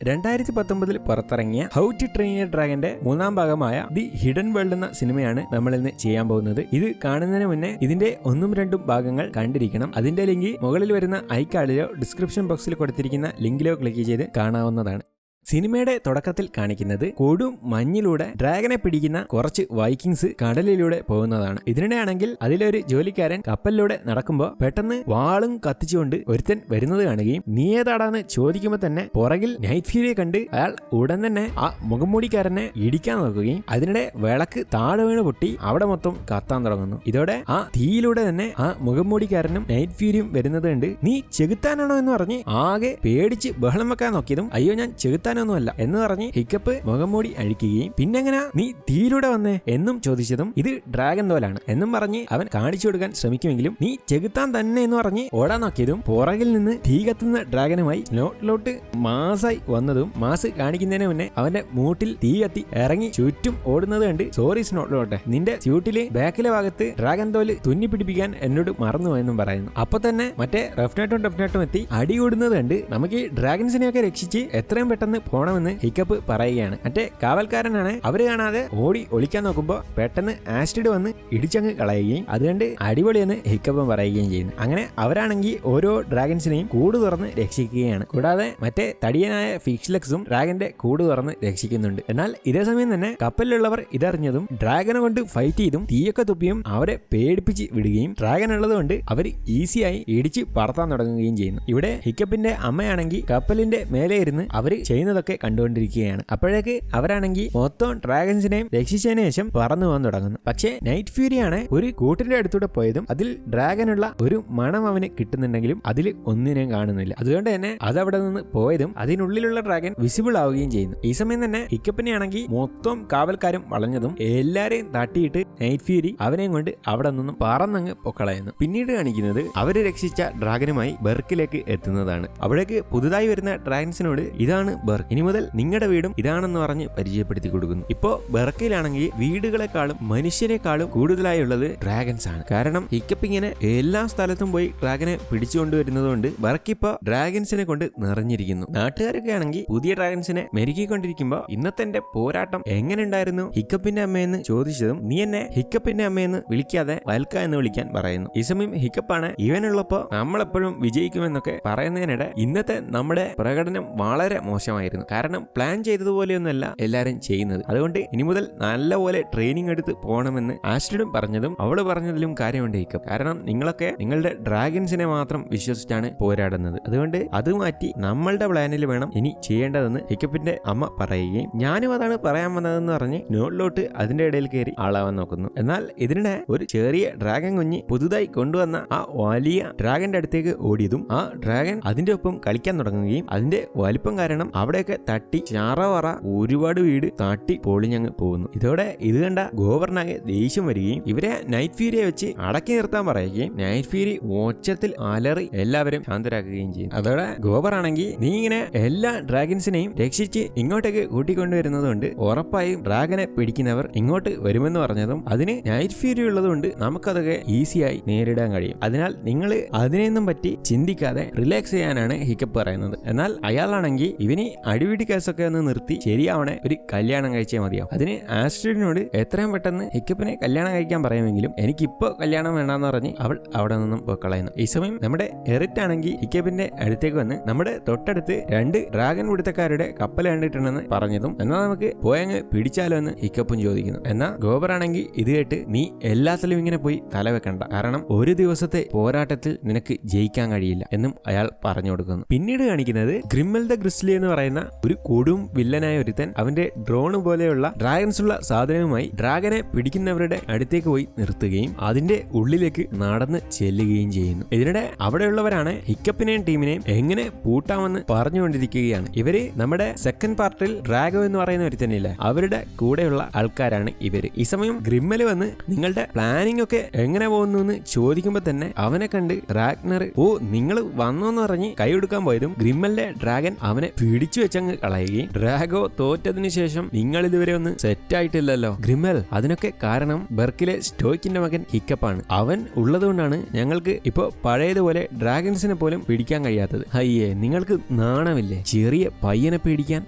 2019 പുറത്തിറങ്ങിയ how to train A ഡ്രാഗന്റെ മൂന്നാം ഭാഗമായ ദി ഹിഡൻ വേൾഡ് എന്ന സിനിമയാണ് നമ്മൾ ഇന്ന് ചെയ്യാൻ പോകുന്നത്. ഇത് കാണുന്നതിന് മുന്നേ ഇതിന്റെ 1-2 ഭാഗങ്ങൾ കണ്ടിരിക്കണം. അതിന്റെ ലിങ്ക് മുകളിൽ വരുന്ന ഐക്കാർഡിലോ ഡിസ്ക്രിപ്ഷൻ ബോക്സിൽ കൊടുത്തിരിക്കുന്ന ലിങ്കിലോ ക്ലിക്ക് ചെയ്ത് കാണാവുന്നതാണ്. സിനിമയുടെ തുടക്കത്തിൽ കാണിക്കുന്നത് കൊടും മഞ്ഞിലൂടെ ഡ്രാഗനെ പിടിക്കുന്ന കുറച്ച് വൈക്കിങ്സ് കടലിലൂടെ പോകുന്നതാണ്. ഇതിനിടെയാണെങ്കിൽ അതിലൊരു ജോലിക്കാരൻ കപ്പലിലൂടെ നടക്കുമ്പോൾ പെട്ടെന്ന് വാളും കത്തിച്ചുകൊണ്ട് ഒരുത്തൻ വരുന്നത് കാണുകയും നീ ഏതാടാന്ന് ചോദിക്കുമ്പോൾ തന്നെ പുറകിൽ നൈറ്റ് ഫ്യൂരിയെ കണ്ട് അയാൾ ഉടൻ തന്നെ ആ മുഖംമൂടിക്കാരനെ ഇടിക്കാൻ നോക്കുകയും അതിനിടെ വിളക്ക് താഴെ വീണ് പൊട്ടി അവിടെ മൊത്തം കത്താൻ തുടങ്ങുന്നു. ഇതോടെ ആ തീയിലൂടെ തന്നെ ആ മുഖംമൂടിക്കാരനും നൈറ്റ് ഫ്യൂരിയും വരുന്നത് കണ്ട് നീ ചെകുത്താനാണോ എന്ന് പറഞ്ഞ് ആകെ പേടിച്ച് ബഹളം വെക്കാൻ നോക്കിയതും അയ്യോ ഞാൻ ചെകുത്താൻ ഒന്നുമല്ല എന്ന് പറഞ്ഞ് ഹിക്കപ്പ് മുഖംമൂടി അഴിക്കുകയും പിന്നെങ്ങനെ നീ തീയിലൂടെ വന്നേ എന്നും ചോദിച്ചതും ഇത് ഡ്രാഗൻ തോലാണ് എന്നും പറഞ്ഞ് അവൻ കാണിച്ചു കൊടുക്കാൻ ശ്രമിക്കുമെങ്കിലും നീ ചെകുത്താൻ തന്നെ എന്ന് പറഞ്ഞ് ഓടാൻ നോക്കിയതും പുറകിൽ നിന്ന് തീ കത്തുന്ന ഡ്രാഗനുമായി സ്നോട്ടിലോട്ട് മാസായി വന്നതും മാസ് കാണിക്കുന്നതിന് മുന്നേ അവന്റെ മൂട്ടിൽ തീ കത്തി ഇറങ്ങി ചുറ്റും ഓടുന്നത് കണ്ട് സോറി സ്നോട്ടിലോട്ടെ നിന്റെ സ്യൂട്ടില് ബാക്കിലെ ഭാഗത്ത് ഡ്രാഗൻ തോല് തുന്നി പിടിപ്പിക്കാൻ എന്നോട് മറന്നുപോയെന്നും പറയുന്നു. അപ്പൊ തന്നെ മറ്റേ റഫ്നാട്ടും എത്തി അടി കൂടുന്നത് കണ്ട് നമുക്ക് ഈ ഡ്രാഗൻസിനെയൊക്കെ രക്ഷിച്ച് എത്രയും പെട്ടെന്ന് പോണമെന്ന് ഹിക്കപ്പ് പറയുകയാണ്. മറ്റേ കാവൽക്കാരനാണ് അവര് കാണാതെ ഓടി ഒളിക്കാൻ നോക്കുമ്പോൾ പെട്ടെന്ന് ആസിഡ് വന്ന് ഇടിച്ചങ്ങ് കളയുകയും അതുകൊണ്ട് അടിപൊളിയെന്ന് ഹിക്കപ്പ് പറയുകയും ചെയ്യുന്നു. അങ്ങനെ അവരാണെങ്കിൽ ഓരോ ഡ്രാഗൻസിനെയും കൂട് തുറന്ന് രക്ഷിക്കുകയാണ്. കൂടാതെ മറ്റേ തടിയനായ ഫിക്സ്ലെക്സും ഡ്രാഗന്റെ കൂട് തുറന്ന് രക്ഷിക്കുന്നുണ്ട്. എന്നാൽ ഇതേ സമയം തന്നെ കപ്പലിലുള്ളവർ ഇതറിഞ്ഞതും ഡ്രാഗനെ കൊണ്ട് ഫൈറ്റ് ചെയ്തും തീയൊക്കെ തുപ്പിയും അവരെ പേടിപ്പിച്ച് വിടുകയും ഡ്രാഗൻ ഉള്ളതുകൊണ്ട് അവർ ഈസിയായി ഇടിച്ച് പറത്താൻ തുടങ്ങുകയും ചെയ്യുന്നു. ഇവിടെ ഹിക്കപ്പിന്റെ അമ്മയാണെങ്കിൽ കപ്പലിന്റെ മേലെ ഇരുന്ന് അവര് ചെയ്യുന്നതൊക്കെ കണ്ടുകൊണ്ടിരിക്കുകയാണ്. അപ്പോഴേക്ക് അവരാണെങ്കിൽ മൊത്തം ഡ്രാഗൻസിനെയും രക്ഷിച്ചതിന് ശേഷം പറന്നു പോകാൻ തുടങ്ങുന്നു. പക്ഷേ നൈറ്റ് ഫ്യൂരിയാണ് ഒരു കൂട്ടിന്റെ അടുത്തൂടെ പോയതും അതിൽ ഡ്രാഗനുള്ള ഒരു മണം അവന് കിട്ടുന്നുണ്ടെങ്കിലും അതിൽ ഒന്നിനെയും കാണുന്നില്ല. അതുകൊണ്ട് തന്നെ അതവിടെ നിന്ന് പോയതും അതിനുള്ളിലുള്ള ഡ്രാഗൻ വിസിബിൾ ആവുകയും ചെയ്യുന്നു. ഈ സമയം തന്നെ ഹിക്കപ്പിനെ ആണെങ്കിൽ മൊത്തം കാവൽക്കാരും വളഞ്ഞതും എല്ലാരെയും തട്ടിയിട്ട് നൈറ്റ് ഫ്യൂരി അവനെയും കൊണ്ട് അവിടെ നിന്നും പറന്നങ്ങ് പൊക്കളയുന്നു. പിന്നീട് കാണിക്കുന്നത് അവര് രക്ഷിച്ച ഡ്രാഗനുമായി ബെർക്കിലേക്ക് എത്തുന്നതാണ്. അവിടേക്ക് പുതുതായി വരുന്ന ഡ്രാഗൻസിനോട് ഇതാണ് ബെർക്ക്, ഇനി മുതൽ നിങ്ങളുടെ വീടും ഇതാണെന്ന് പറഞ്ഞ് പരിചയപ്പെടുത്തി കൊടുക്കുന്നു. ഇപ്പോ ബെർക്കിലാണെങ്കിൽ വീടുകളെക്കാളും മനുഷ്യരെക്കാളും കൂടുതലായി ഉള്ളത് ഡ്രാഗൻസ് ആണ്. കാരണം ഹിക്കപ്പ് ഇങ്ങനെ എല്ലാ സ്ഥലത്തും പോയി ഡ്രാഗനെ പിടിച്ചുകൊണ്ടുവരുന്നത് കൊണ്ട് ബെർക്ക് ഇപ്പോ ഡ്രാഗൻസിനെ കൊണ്ട് നിറഞ്ഞിരിക്കുന്നു. നാട്ടുകാരൊക്കെ ആണെങ്കിൽ പുതിയ ഡ്രാഗൻസിനെ മെരുക്കിക്കൊണ്ടിരിക്കുമ്പോ ഇന്നത്തെ എന്റെ പോരാട്ടം എങ്ങനെ ഉണ്ടായിരുന്നു ഹിക്കപ്പിന്റെ അമ്മയെന്ന് ചോദിച്ചതും നീ എന്നെ ഹിക്കപ്പിന്റെ അമ്മയെന്ന് വിളിക്കാതെ വൽക്ക എന്ന് വിളിക്കാൻ പറയുന്നു. ഈ സമയം ഹിക്കപ്പാണ് ഇവനുള്ളപ്പോ നമ്മളെപ്പോഴും വിജയിക്കുമെന്നൊക്കെ പറയുന്നതിനിടെ ഇന്നത്തെ നമ്മുടെ പ്രകടനം വളരെ മോശമായിരുന്നു. കാരണം പ്ലാൻ ചെയ്തതുപോലെയൊന്നുമല്ല എല്ലാരും ചെയ്യുന്നത്. അതുകൊണ്ട് ഇനി മുതൽ നല്ലപോലെ ട്രെയിനിങ് എടുത്ത് പോകണമെന്ന് ആസ്ട്രിഡും പറഞ്ഞതും അവള് പറഞ്ഞതിലും കാര്യമുണ്ട് ഹിക്കപ്പ്. കാരണം നിങ്ങളൊക്കെ നിങ്ങളുടെ ഡ്രാഗൻസിനെ മാത്രം വിശ്വസിച്ചാണ് പോരാടുന്നത്. അതുകൊണ്ട് അത് മാറ്റി നമ്മളുടെ പ്ലാനിൽ വേണം ഇനി ചെയ്യേണ്ടതെന്ന് ഹിക്കപ്പിന്റെ അമ്മ പറയുകയും ഞാനും അതാണ് പറയാൻ വന്നതെന്ന് പറഞ്ഞ് നോട്ടിലോട്ട് അതിന്റെ ഇടയിൽ കയറി ആളാവാൻ നോക്കുന്നു. എന്നാൽ ഇതിനിടെ ഒരു ചെറിയ ഡ്രാഗൻ കുഞ്ഞ് പുതുതായി കൊണ്ടുവന്ന ആ വലിയ ഡ്രാഗന്റെ അടുത്തേക്ക് ഓടിയതും ആ ഡ്രാഗൻ അതിന്റെ ഒപ്പം കളിക്കാൻ തുടങ്ങുകയും അതിന്റെ വലിപ്പം കാരണം അവിടെയൊക്കെ തട്ടി ചാറവറ ഒരുപാട് വീട് തട്ടി പൊളിഞ്ഞങ്ങ് പോകുന്നു. ഇതോടെ ഇത് കണ്ട ഗോവർണാകെ ദേഷ്യം വരികയും ഇവരെ നൈറ്റ് ഫ്യൂരിയെ വെച്ച് അടക്കി നിർത്താൻ പറയുകയും നൈറ്റ് ഫ്യൂരി ഒച്ചത്തിൽ അലറി എല്ലാവരും ശാന്തരാക്കുകയും ചെയ്യും. അതോടെ ഗോബർ ആണെങ്കിൽ നീ ഇങ്ങനെ എല്ലാ ഡ്രാഗൻസിനെയും രക്ഷിച്ച് ഇങ്ങോട്ടേക്ക് കൂട്ടിക്കൊണ്ടുവരുന്നത് കൊണ്ട് ഉറപ്പായും ഡ്രാഗനെ പിടിക്കുന്നവർ ഇങ്ങോട്ട് വരുമെന്ന് പറഞ്ഞതും അതിന് നൈറ്റ് ഫ്യൂരി ഉള്ളതുകൊണ്ട് നമുക്കതൊക്കെ ഈസിയായി നേരിടാൻ കഴിയും. അതിനാൽ നിങ്ങൾ അതിനെയൊന്നും പറ്റി ചിന്തിക്കാതെ റിലാക്സ് ചെയ്യാനാണ് ഹിക്കപ്പ് പറയുന്നത്. എന്നാൽ അയാളാണെങ്കിൽ ഇവന് അടിപിടി കേസൊക്കെ ഒന്ന് നിർത്തി ശരിയാവണേ ഒരു കല്യാണം കഴിച്ചേ മതിയാവും. അതിന് ആസ്ട്രിഡിനോട് എത്രയും പെട്ടെന്ന് ഹിക്കപ്പിനെ കല്യാണം കഴിക്കാൻ പറയുമെങ്കിലും എനിക്കിപ്പോ കല്യാണം വേണ്ടാന്ന് പറഞ്ഞ് അവൾ അവിടെ നിന്നും കളയുന്നു. ഈ സമയം നമ്മുടെ എറിറ്റ് ആണെങ്കിൽ ഹിക്കപ്പിന്റെ അടുത്തേക്ക് വന്ന് നമ്മുടെ തൊട്ടടുത്ത് 2 ഡ്രാഗൻ പിടുത്തക്കാരുടെ കപ്പൽ കണ്ടിട്ടുണ്ടെന്ന് പറഞ്ഞതും എന്നാൽ നമുക്ക് പോയങ്ങ് പിടിച്ചാലോ എന്ന് ഹിക്കപ്പും ചോദിക്കുന്നു. എന്നാൽ ഗോബർ ആണെങ്കിൽ ഇത് കേട്ട് നീ എല്ലാത്തിലും ഇങ്ങനെ പോയി തലവെക്കണ്ട, കാരണം ഒരു ദിവസത്തെ പോരാട്ടത്തിൽ നിനക്ക് ജയിക്കാൻ കഴിയില്ല എന്നും അയാൾ പറഞ്ഞു കൊടുക്കുന്നു. പിന്നീട് കാണിക്കുന്നത് ഗ്രിമ്മൽ ദ ഗ്രിസ്ലി എന്ന് പറയുന്ന ഒരു കൊടും വില്ലനായ ഒരുത്തൻ അവന്റെ ഡ്രോൺ പോലെയുള്ള ഡ്രാഗൻസ് ഉള്ള സാധനവുമായി ഡ്രാഗനെ പിടിക്കുന്നവരുടെ അടുത്തേക്ക് പോയി നിർത്തുകയും അതിന്റെ ഉള്ളിലേക്ക് നടന്ന് ചെല്ലുകയും ചെയ്യുന്നു. ഇതിനിടെ അവിടെയുള്ളവരാണ് ഹിക്കപ്പിനെയും ടീമിനെയും എങ്ങനെ പൂട്ടാമെന്ന് പറഞ്ഞുകൊണ്ടിരിക്കുകയാണ്. ഇവര് നമ്മുടെ സെക്കൻഡ് പാർട്ടിൽ ഡ്രാഗോ എന്ന് പറയുന്ന ഒരുത്തനില്ലേ അവരുടെ കൂടെയുള്ള ആൾക്കാരാണ് ഇവര്. ഈ സമയം ഗ്രിമ്മല് വന്ന് നിങ്ങളുടെ പ്ലാനിംഗ് ഒക്കെ എങ്ങനെ പോകുന്നു എന്ന് ചോദിക്കുമ്പോ തന്നെ അവനെ കണ്ട് റാഗ്നർ ഓ നിങ്ങൾ വന്നോന്ന് പറഞ്ഞ് കൈ കൊടുക്കാൻ പോയതും ഗ്രിമ്മലിന്റെ ഡ്രാഗൻ അവനെ പിടിച്ചു വെച്ചങ്ങ് കളയുകയും ഡ്രാഗോ തോറ്റതിനു ശേഷം നിങ്ങൾ ഇതുവരെ ഒന്ന് സെറ്റ് ആയിട്ടില്ലല്ലോ ഗ്രിമ്മൽ, അതിനൊക്കെ കാരണം ബെർക്കിലെ സ്റ്റോയ്ക്കിന്റെ മകൻ ഹിക്കപ്പാണ്. അവൻ ഉള്ളതുകൊണ്ടാണ് ഞങ്ങൾക്ക് ഇപ്പൊ പഴയതുപോലെ ഡ്രാഗൺസിനെ പോലും പിടിക്കാൻ കഴിയാത്തത്. അയ്യേ, നിങ്ങൾക്ക് നാണമില്ലേ ചെറിയ പയ്യനെ പേടിക്കാൻ?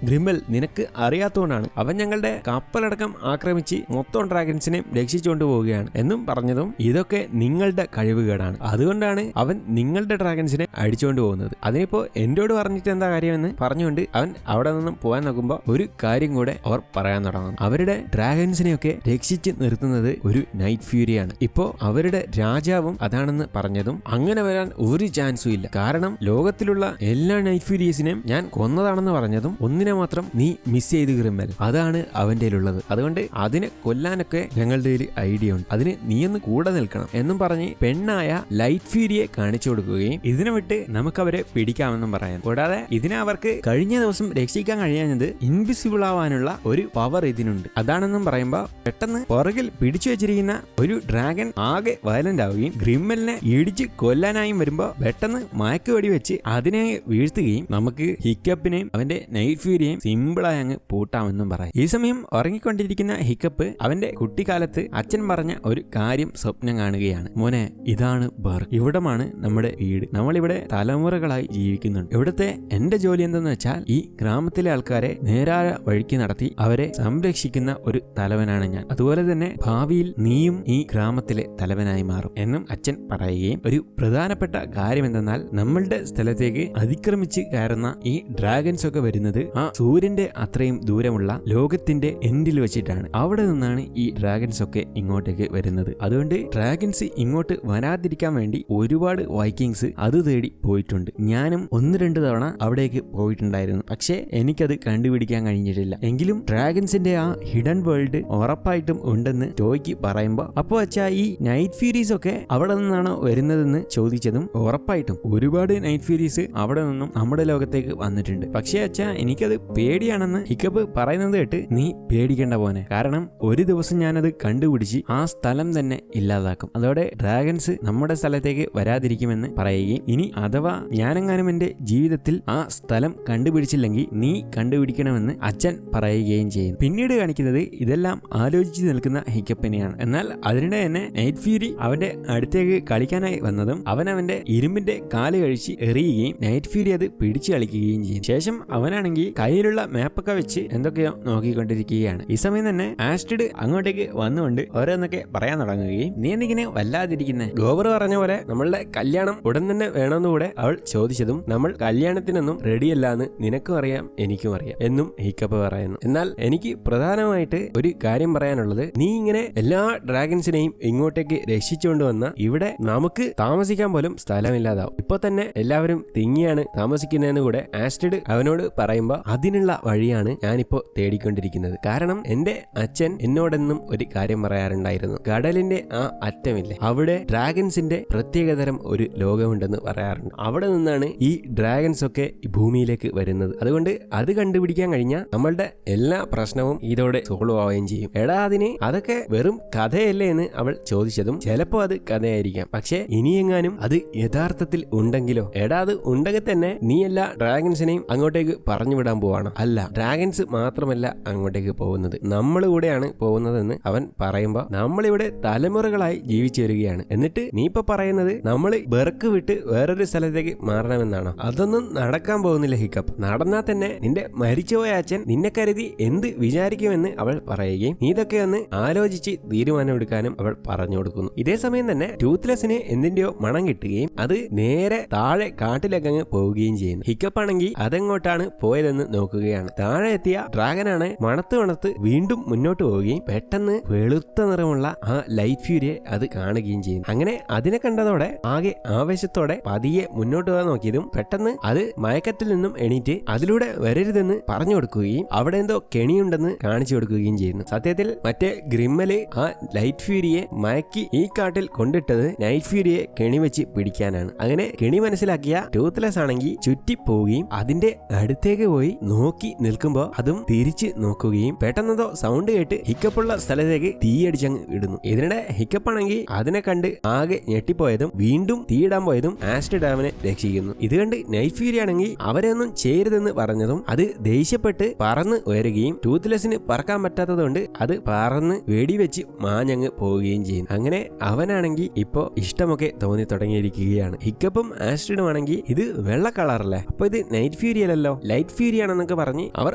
ഗ്രിമ്മൽ, നിനക്ക് അറിയാത്തതുകൊണ്ടാണ്. അവൻ ഞങ്ങളുടെ കപ്പലടക്കം ആക്രമിച്ച് മൊത്തം ഡ്രാഗൺസിനെ രക്ഷിച്ചുകൊണ്ട് പോവുകയാണ് എന്നും പറഞ്ഞതും ഇതൊക്കെ നിങ്ങളുടെ കഴിവുകേടാണ്, അതുകൊണ്ടാണ് അവൻ നിങ്ങളുടെ ഡ്രാഗൺസിനെ അടിച്ചുകൊണ്ട് പോകുന്നത്. അതിനിപ്പോ എന്നോട് പറഞ്ഞിട്ട് എന്താ കാര്യമെന്ന് പറഞ്ഞുകൊണ്ട് അവൻ അവിടെ നിന്നും പോകാൻ നോക്കുമ്പോൾ ഒരു കാര്യം കൂടെ അവർ പറയാൻ തുടങ്ങും. അവരുടെ ഡ്രാഗൺസിനെയൊക്കെ രക്ഷിച്ച് നിർത്തുന്നത് ഒരു നൈറ്റ് ഫ്യൂരിയാണ്. ഇപ്പോ അവരുടെ രാജാവും അതാണെന്ന് പറഞ്ഞതും അങ്ങനെ വരാൻ ഒരു ചാൻസും ഇല്ല. കാരണം ലോകത്തിലുള്ള എല്ലാ നൈറ്റ് ഫ്യൂരീസിനെയും ഞാൻ കൊന്നതാണെന്ന് പറഞ്ഞതും ഒന്നിനെ മാത്രം നീ മിസ് ചെയ്ത് ഗ്രിമ്മൽ, അതാണ് അവന്റെ ഉള്ളത്. അതുകൊണ്ട് അതിനെ കൊല്ലാനൊക്കെ ഞങ്ങളുടെ ഐഡിയ ഉണ്ട്, അതിന് നീയൊന്ന് കൂടെ നിൽക്കണം എന്നും പറഞ്ഞ് പെണ്ണായ ലൈറ്റ് ഫ്യൂരിയെ കാണിച്ചു കൊടുക്കുകയും ഇതിനെ വിട്ട് നമുക്ക് അവരെ പിടിക്കാമെന്നും പറയാൻ. കൂടാതെ ഇതിനെ അവർക്ക് കഴിഞ്ഞ ദിവസം രക്ഷിക്കാൻ കഴിയാഞ്ഞത് ഇൻവിസിബിൾ ആവാനുള്ള ഒരു പവർ ഇതിനുണ്ട്. അതാണെന്നും പറയുമ്പോ പെട്ടെന്ന് പുറകിൽ പിടിച്ചു വെച്ചിരിക്കുന്ന ഒരു ഡ്രാഗൺ ആകെ വയലന്റ് ആവുകയും ഗ്രിമ്മലിനെ ഇടിച്ച് കൊല്ലാനായും വരുമ്പോ പെട്ടെന്ന് മയക്ക് വെടി വെച്ച് അതിനെ വീഴ്ത്തുകയും നമുക്ക് ഹിക്കപ്പിനെയും അവന്റെ നൈറ്റ് ഫ്യൂരിയെയും സിമ്പിളായി അങ്ങ് പൂട്ടാമെന്നും പറയാം. ഈ സമയം ഉറങ്ങിക്കൊണ്ടിരിക്കുന്ന ഹിക്കപ്പ് അവന്റെ കുട്ടിക്കാലത്ത് അച്ഛൻ പറഞ്ഞ ഒരു കാര്യം സ്വപ്നം കാണുകയാണ്. മോനെ, ഇതാണ് ബെർക്ക്, ഇവിടമാണ് നമ്മുടെ വീട്, നമ്മളിവിടെ തലമുറകളായി ജീവിക്കുന്നുണ്ട്. ഇവിടുത്തെ എന്റെ ജോലി എന്തെന്ന് വെച്ചാൽ ഈ ഗ്രാമത്തിലെ ആൾക്കാരെ നേരായ വഴിക്ക് നടത്തി അവരെ സംരക്ഷിക്കുന്ന ഒരു തലവനാണ് ഞാൻ. അതുപോലെ തന്നെ ഭാവിയിൽ നീയും ഈ ഗ്രാമത്തിലെ തലവനായി മാറും എന്നും അച്ഛൻ പറയുകയും ഒരു പ്രധാനപ്പെട്ട കാര്യം എന്തെന്നാൽ നമ്മളുടെ സ്ഥലത്തേക്ക് അതിക്രമിച്ച് കയറുന്ന ഈ ഡ്രാഗൺസ് ഒക്കെ വരുന്നത് ആ സൂര്യന്റെ അത്രയും ദൂരമുള്ള ലോകത്തിന്റെ എൻഡിൽ വെച്ചിട്ടാണ്. അവിടെ നിന്നാണ് ഈ ഡ്രാഗൺസ് ഒക്കെ ഇങ്ങോട്ടേക്ക് വരുന്നത്. അതുകൊണ്ട് ഡ്രാഗൺസ് ഇങ്ങോട്ട് വരാതിരിക്കാൻ വേണ്ടി ഒരുപാട് വൈക്കിങ്സ് അത് തേടി പോയിട്ടുണ്ട്. ഞാനും 1-2 തവണ അവിടേക്ക് പോയിട്ടുണ്ടായിരുന്നു. പക്ഷേ എനിക്കത് കണ്ടുപിടിക്കാൻ കഴിഞ്ഞിട്ടില്ല. എങ്കിലും ഡ്രാഗൺസിന്റെ ആ ഹിഡൻ വേൾഡ് ഉറപ്പായിട്ടും ഉണ്ടെന്ന് ടോയ്ക്ക് പറയുമ്പോ അപ്പോ അച്ഛാ ഈ നൈറ്റ് ഫ്യൂരീസ് ഒക്കെ അവിടെ നിന്നാണോ വരുന്നതെന്ന് ചോദിച്ചതും ഉറപ്പായിട്ടും ഒരുപാട് നൈറ്റ് ഫ്യൂരീസ് അവിടെ നിന്നും നമ്മുടെ ലോകത്തേക്ക് വന്നിട്ടുണ്ട്. പക്ഷേ അച്ഛാ എനിക്കത് പേടിയാണെന്ന് ഹിക്കപ്പ് പറയുന്നത് കേട്ട് നീ പേടിക്കേണ്ട പോനെ, കാരണം ഒരു ദിവസം ഞാനത് കണ്ടുപിടിച്ച് ആ സ്ഥലം തന്നെ ഇല്ലാതാക്കും. അതോടെ ഡ്രാഗൺസ് നമ്മുടെ സ്ഥലത്തേക്ക് വരാതിരിക്കുമെന്ന് പറയുകയും ഇനി അഥവാ ഞാനെങ്ങാനും എന്റെ ജീവിതത്തിൽ ആ സ്ഥലം കണ്ടുപിടിച്ചില്ലെങ്കിൽ നീ കണ്ടുപിടിക്കണമെന്ന് അച്ഛൻ പറയുകയും ചെയ്യും. പിന്നീട് കാണിക്കുന്നത് ഇതെല്ലാം ആലോചിച്ച് നിൽക്കുന്ന ഹിക്കപ്പിനെയാണ്. എന്നാൽ അതിനിടെ തന്നെ നൈറ്റ് ഫ്യൂരി അവന്റെ അടുത്തേക്ക് കളിക്കാനായി വന്നതും അവൻ അവന്റെ ഇരുമ്പിന്റെ കാല് കഴിച്ച് എറിയുകയും നൈറ്റ് ഫ്യൂരി അത് പിടിച്ചു കളിക്കുകയും ചെയ്യും. ശേഷം അവനാണെങ്കിൽ കയ്യിലുള്ള മാപ്പൊക്കെ വെച്ച് എന്തൊക്കെയോ നോക്കിക്കൊണ്ടിരിക്കുകയാണ്. ഈ സമയം തന്നെ ആസ്ട്രിഡ് അങ്ങോട്ടേക്ക് വന്നുകൊണ്ട് ഓരോന്നൊക്കെ പറയാൻ തുടങ്ങുകയും നീ എന്തിങ്ങനെ വല്ലാതിരിക്കുന്നേ, ഗോബർ പറഞ്ഞ പോലെ നമ്മളുടെ കല്യാണം ഉടൻ തന്നെ വേണമെന്നുകൂടെ അവൾ ചോദിച്ചതും നമ്മൾ കല്യാണത്തിനൊന്നും റെഡിയല്ല എന്ന് നിനക്കും അറിയാം എനിക്കും അറിയാം എന്നും ഹിക്കപ്പ് പറയുന്നു. എന്നാൽ എനിക്ക് പ്രധാനമായിട്ട് ഒരു കാര്യം പറയാനുള്ളത്, നീ ഇങ്ങനെ എല്ലാ ഡ്രാഗൺസിനെയും ഇങ്ങോട്ടേക്ക് രക്ഷിച്ചുകൊണ്ട് വന്ന ഇവിടെ നമുക്ക് താമസിക്കാൻ പോലും സ്ഥലമില്ലാതാവും. ഇപ്പൊ തന്നെ എല്ലാവരും തിങ്ങിയാണ് താമസിക്കുന്നതെന്ന് കൂടെ ആസ്ട്രിഡ് അവനോട് പറയുമ്പോ അതിനുള്ള വഴിയാണ് ഞാനിപ്പോ തേടിക്കൊണ്ടിരിക്കുന്നത്. കാരണം എന്റെ അച്ഛൻ എന്നോടെന്നും ഒരു കാര്യം പറയാറുണ്ടായിരുന്നു, കടലിന്റെ ആ അറ്റമില്ലേ അവിടെ ഡ്രാഗൺസിന്റെ പ്രത്യേകതരം ഒരു ലോകമുണ്ടെന്ന് പറയാറുണ്ട്. അവിടെ നിന്നാണ് ഈ ഡ്രാഗൺസ് ഒക്കെ ഭൂമിയിലേക്ക് വരുന്നത്. അതുകൊണ്ട് അത് കണ്ടുപിടിക്കാൻ കഴിഞ്ഞാൽ നമ്മളുടെ എല്ലാ പ്രശ്നവും ഇതോടെ സോൾവ് ആവുകയും ചെയ്യും. എടാ അതൊക്കെ വെറും കഥയല്ലേ എന്ന് അവൾ ചോദിച്ചതും ചിലപ്പോ അത് കഥയായിരിക്കാം, പക്ഷെ ഇനിയെങ്ങാനും അത് യഥാർത്ഥത്തിൽ ഉണ്ടെങ്കിലോ? എടാ അത് ഉണ്ടെങ്കിൽ തന്നെ നീ എല്ലാ ഡ്രാഗൺസിനെയും അങ്ങോട്ടേക്ക് പറഞ്ഞു വിടാൻ പോവാണ്. അല്ല, ഡ്രാഗൺസ് മാത്രമല്ല അങ്ങോട്ടേക്ക് പോകുന്നത്, നമ്മൾ കൂടെയാണ് പോകുന്നതെന്ന് അവൻ പറയുമ്പോ നമ്മളിവിടെ തലമുറകളായി ജീവിച്ചു വരികയാണ്. എന്നിട്ട് നീ ഇപ്പൊ പറയുന്നത് നമ്മൾ ബെർക്ക് വിട്ട് വേറൊരു സ്ഥലത്തേക്ക് മാറണമെന്നാണോ? അതൊന്നും നടക്കാൻ പോകുന്നില്ല ഹിക്കപ്പ്. നടന്നാൽ തന്നെ നിന്റെ മരിച്ചുപോയ അച്ഛൻ നിന്നെ കരുതി എന്ത് വിചാരിക്കുമെന്ന് അവൾ പറയുകയും നീ ഇതൊക്കെ ഒന്ന് ആലോചിച്ച് തീരുമാനമെടുക്കാനും അവൾ പറഞ്ഞു കൊടുക്കുന്നു. ഇതേ സമയം തന്നെ ടൂത്ത്ലെസ്സിന് എന്തിന്റെയോ മണം കിട്ടുകയും അത് നേരെ താഴെ കാട്ടിലേക്കങ്ങ് പോവുകയും ചെയ്യുന്നു. ഹിക്കപ്പ് ആണെങ്കിൽ അതെങ്ങോട്ടാണ് പോയതെന്ന് നോക്കുകയാണ്. താഴെ എത്തിയ ഡ്രാഗനാണ് മണത്ത് വീണ്ടും മുന്നോട്ട് പോവുകയും പെട്ടെന്ന് വെളുത്ത നിറമുള്ള ആ ലൈറ്റ് ഫ്യൂരിയെ അത് കാണുകയും ചെയ്യുന്നു. അങ്ങനെ അതിനെ കണ്ടതോടെ ആകെ ആവേശത്തോടെ പതിയെ മുന്നോട്ട് പോകാൻ നോക്കിയതും പെട്ടെന്ന് അത് മയക്കത്തിൽ നിന്നും എണീറ്റ് അതിലൂടെ വരരുതെന്ന് പറഞ്ഞു കൊടുക്കുകയും അവിടെ എന്തോ കെണിയുണ്ടെന്ന് കാണിച്ചു കൊടുക്കുകയും ചെയ്യുന്നു. സത്യത്തിൽ മറ്റേ ഗ്രിമ്മല് ആ ലൈറ്റ് ഫ്യൂരിയെ മയക്കി ഈ കാട്ടിൽ കൊണ്ടിട്ടത് നൈറ്റ് ഫ്യൂരിയെ കെണി വെച്ച് പിടിക്കാനാണ്. അങ്ങനെ കെണി മനസ്സിലാക്കിയ ടൂത്ത്ലെസ് ആണെങ്കിൽ ചുറ്റിപ്പോവുകയും അതിന്റെ അടുത്തേക്ക് പോയി നോക്കി നിൽക്കുമ്പോ അതും തിരിച്ച് നോക്കുകയും പെട്ടെന്നതോ സൗണ്ട് കേട്ട് ഹിക്കപ്പുള്ള സ്ഥലത്തേക്ക് തീയടിച്ചങ്ങ് ഇടുന്നു. ഇതിനിടെ ഹിക്കപ്പാണെങ്കിൽ അതിനെ കണ്ട് ആകെ ഞെട്ടിപ്പോയതും വീണ്ടും തീയിടാൻ പോയതും ആസ്ട്രിഡ് അവനെ രക്ഷിക്കുന്നു. ഇത് കണ്ട് നൈറ്റ് ഫ്യൂരി ആണെങ്കിൽ അവരെ ഒന്നും ചെയ്യരുതെന്ന് പറക്കരുതെന്ന് പറഞ്ഞതും അത് ദേഷ്യപ്പെട്ട് പറന്ന് ഉയരുകയും ടൂത്ത്ലെസ്സിന് പറക്കാൻ പറ്റാത്തതുകൊണ്ട് അത് പറന്ന് വെടിവെച്ച് മാഞ്ഞങ്ങ് പോവുകയും ചെയ്യും. അങ്ങനെ അവനാണെങ്കിൽ ഇപ്പോ ഇഷ്ടമൊക്കെ തോന്നി തുടങ്ങിയിരിക്കുകയാണ്. ഹിക്കപ്പും ആസ്ട്രിഡും ആണെങ്കിൽ ഇത് വെള്ള കളറല്ലേ, അപ്പൊ ഇത് നൈറ്റ് ഫ്യൂരി അല്ലല്ലോ, ലൈറ്റ് ഫ്യൂരി ആണെന്നൊക്കെ പറഞ്ഞ് അവർ